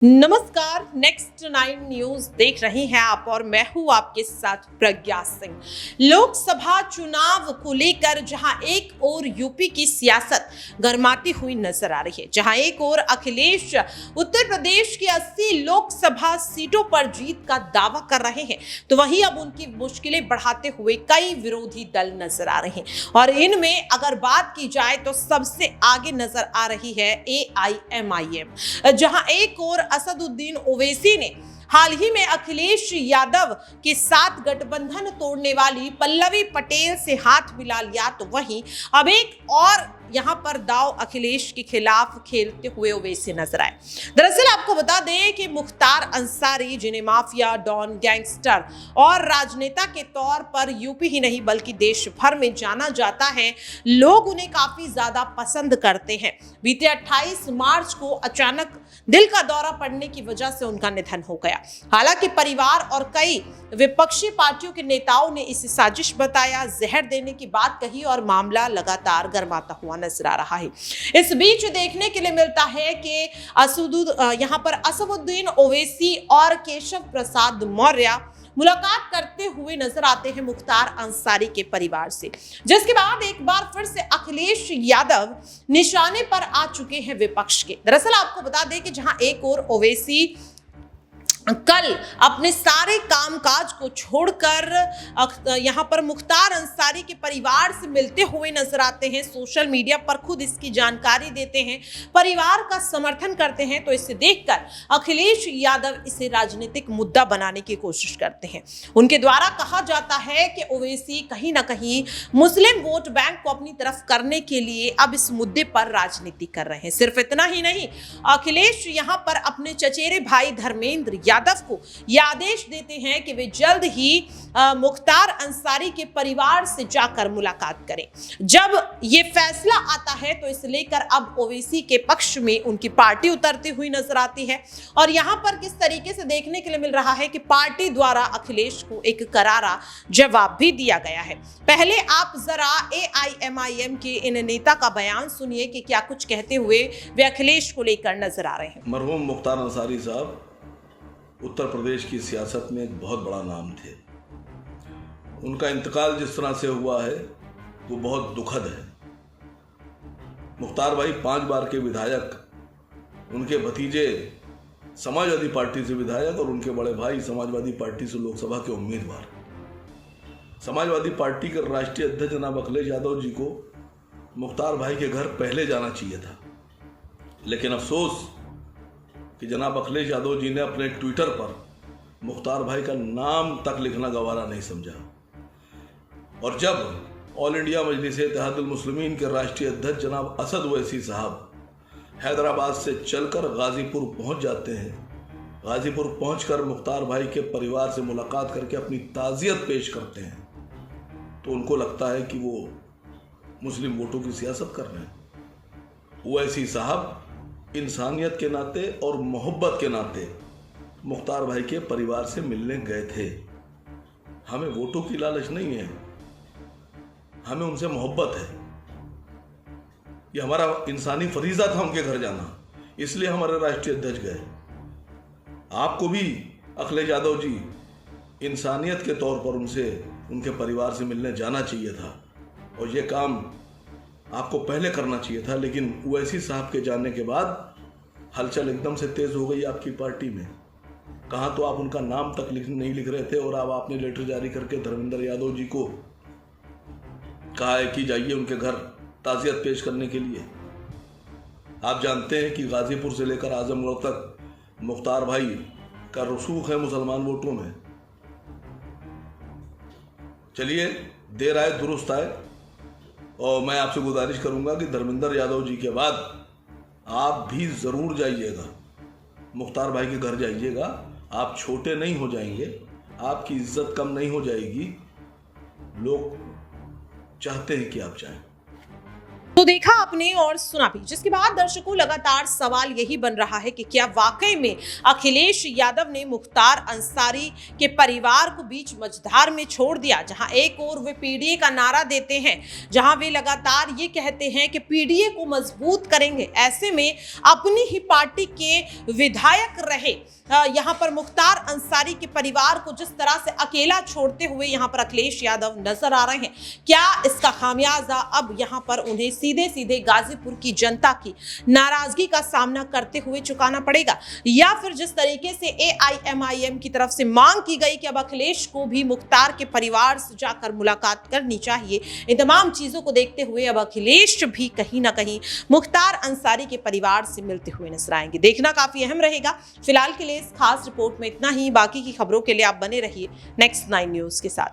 नमस्कार, next 9 news देख रही हैं आप और मैं हूं आपके साथ प्रज्ञा सिंह। लोकसभा चुनाव को लेकर जहां एक ओर यूपी की सियासत गरमाती हुई नजर आ रही है, जहां एक ओर अखिलेश उत्तर प्रदेश की 80 लोकसभा सीटों पर जीत का दावा कर रहे हैं, तो वहीं अब उनकी मुश्किलें बढ़ाते हुए कई विरोधी दल नजर आ रहे हैं। और इनमें अगर बात की जाए तो सबसे आगे नजर आ रही है AIMIM, जहां एक और असदुद्दीन ओवैसी ने हाल ही में अखिलेश यादव के साथ गठबंधन तोड़ने वाली पल्लवी पटेल से हाथ मिला लिया, तो वहीं अब एक और यहां पर दाव अखिलेश के खिलाफ खेलते हुए ओवैसी नजर आए। दरअसल आपको बता दें कि मुख्तार अंसारी, जिन्हें माफिया, डॉन, गैंगस्टर और राजनेता के तौर पर यूपी ही नहीं बल्कि देश भर में जाना जाता है, लोग उन्हें काफी ज्यादा पसंद करते हैं। बीते 28 मार्च को अचानक दिल का दौरा पड़ने की वजह से उनका निधन हो गया। हालांकि परिवार और कई विपक्षी पार्टियों के नेताओं ने इसे साजिश बताया, जहर देने की बात कही और मामला लगातार गर्माता हुआ नजर आ रहा है। इस बीच देखने के लिए मिलता है कि यहां पर असदुद्दीन ओवैसी और केशव प्रसाद मौर्य मुलाकात करते हुए नजर आते हैं मुख्तार अंसारी के परिवार से, जिसके बाद एक बार फिर से अखिलेश यादव निशाने पर आ चुके हैं विपक्ष के। दरअसल आपको बता दें कि जहां एक और ओवैसी कल अपने सारे कामकाज को छोड़कर यहां पर मुख्तार अंसारी के परिवार से मिलते हुए नजर आते हैं, सोशल मीडिया पर खुद इसकी जानकारी देते हैं, परिवार का समर्थन करते हैं, तो इसे देखकर अखिलेश यादव इसे राजनीतिक मुद्दा बनाने की कोशिश करते हैं। उनके द्वारा कहा जाता है कि ओवैसी कहीं ना कहीं मुस्लिम वोट बैंक को अपनी तरफ करने के लिए अब इस मुद्दे पर राजनीति कर रहे हैं। सिर्फ इतना ही नहीं, अखिलेश यहां पर अपने चचेरे भाई धर्मेंद्र यादव को यह आदेश देते हैं कि वे जल्द ही मुख्तार अंसारी के परिवार से जाकर मुलाकात करें। जब ये फैसला आता है तो इसे लेकर अब ओवैसी के पक्ष में उनकी पार्टी उतरती हुई नजर आती है, और यहां पर किस तरीके से देखने के लिए मिल रहा है कि पार्टी द्वारा अखिलेश को एक करारा जवाब भी दिया गया है। पहले आप जरा AIMIM के इन नेता का बयान सुनिए कि क्या कुछ कहते हुए वे अखिलेश को लेकर नजर आ रहे हैं। मरहूम मुख्तार अंसारी साहब उत्तर प्रदेश की सियासत में एक बहुत बड़ा नाम थे। उनका इंतकाल जिस तरह से हुआ है वो बहुत दुखद है। मुख्तार भाई 5 बार के विधायक, उनके भतीजे समाजवादी पार्टी से विधायक और उनके बड़े भाई समाजवादी पार्टी से लोकसभा के उम्मीदवार। समाजवादी पार्टी के राष्ट्रीय अध्यक्ष जनाब अखिलेश यादव जी को मुख्तार भाई के घर पहले जाना चाहिए था, लेकिन अफसोस कि जनाब अखिलेश यादव जी ने अपने ट्विटर पर मुख्तार भाई का नाम तक लिखना गवारा नहीं समझा। और जब ऑल इंडिया मजलिस-ए-इत्तेहादुल मुस्लिमीन के राष्ट्रीय अध्यक्ष जनाब असद ओवैसी साहब हैदराबाद से चलकर गाजीपुर पहुंच जाते हैं, गाजीपुर पहुंचकर मुख्तार भाई के परिवार से मुलाकात करके अपनी ताज़ियत पेश करते हैं, तो उनको लगता है कि वो मुस्लिम वोटों की सियासत कर रहे हैं। ओवैसी साहब इंसानियत के नाते और मोहब्बत के नाते मुख्तार भाई के परिवार से मिलने गए थे। हमें वोटों की लालच नहीं है, हमें उनसे मोहब्बत है। ये हमारा इंसानी फरीज़ा था उनके घर जाना, इसलिए हमारे राष्ट्रीय अध्यक्ष गए। आपको भी अखिलेश यादव जी इंसानियत के तौर पर उनसे, उनके परिवार से मिलने जाना चाहिए था, और ये काम आपको पहले करना चाहिए था। लेकिन ओवैसी साहब के जाने के बाद हलचल एकदम से तेज हो गई आपकी पार्टी में। कहाँ तो आप उनका नाम तक नहीं लिख रहे थे, और अब आपने लेटर जारी करके धर्मेंद्र यादव जी को कहा है कि जाइए उनके घर ताज़ियत पेश करने के लिए। आप जानते हैं कि गाजीपुर से लेकर आजमगढ़ तक मुख्तार भाई का रसूख है मुसलमान वोटों में। चलिए, देर आए दुरुस्त आए, और मैं आपसे गुजारिश करूंगा कि धर्मेंद्र यादव जी के बाद आप भी ज़रूर जाइएगा, मुख्तार भाई के घर जाइएगा। आप छोटे नहीं हो जाएंगे, आपकी इज्जत कम नहीं हो जाएगी। लोग चाहते हैं कि आप जाएं। तो देखा आपने और सुना भी, जिसके बाद दर्शकों लगातार सवाल यही बन रहा है कि क्या वाकई में अखिलेश यादव ने मुख्तार अंसारी के परिवार को बीच मझधार में छोड़ दिया। जहां एक ओर वे पीडीए का नारा देते हैं, जहां वे लगातार ये कहते हैं कि पीडीए को मजबूत करेंगे, ऐसे में अपनी ही पार्टी के विधायक रहे यहां पर मुख्तार अंसारी के परिवार को जिस तरह से अकेला छोड़ते हुए यहां पर अखिलेश यादव नजर आ रहे हैं, क्या इसका खामियाजा अब यहां पर उन्हें सीधे सीधे गाजीपुर की जनता की नाराजगी का सामना करते हुए चुकाना पड़ेगा, या फिर जिस तरीके से एआईएमआईएम की तरफ से मांग की गई कि अब अखिलेश को भी मुख्तार के परिवार से जाकर मुलाकात करनी चाहिए, इन तमाम चीजों को देखते हुए अब अखिलेश भी कहीं ना कहीं मुख्तार अंसारी के परिवार से मिलते हुए नजर आएंगे। देखना काफी अहम रहेगा। फिलहाल के लिए इस खास रिपोर्ट में इतना ही। बाकी की खबरों के लिए आप बने रहिए नेक्स्ट 9 न्यूज के साथ।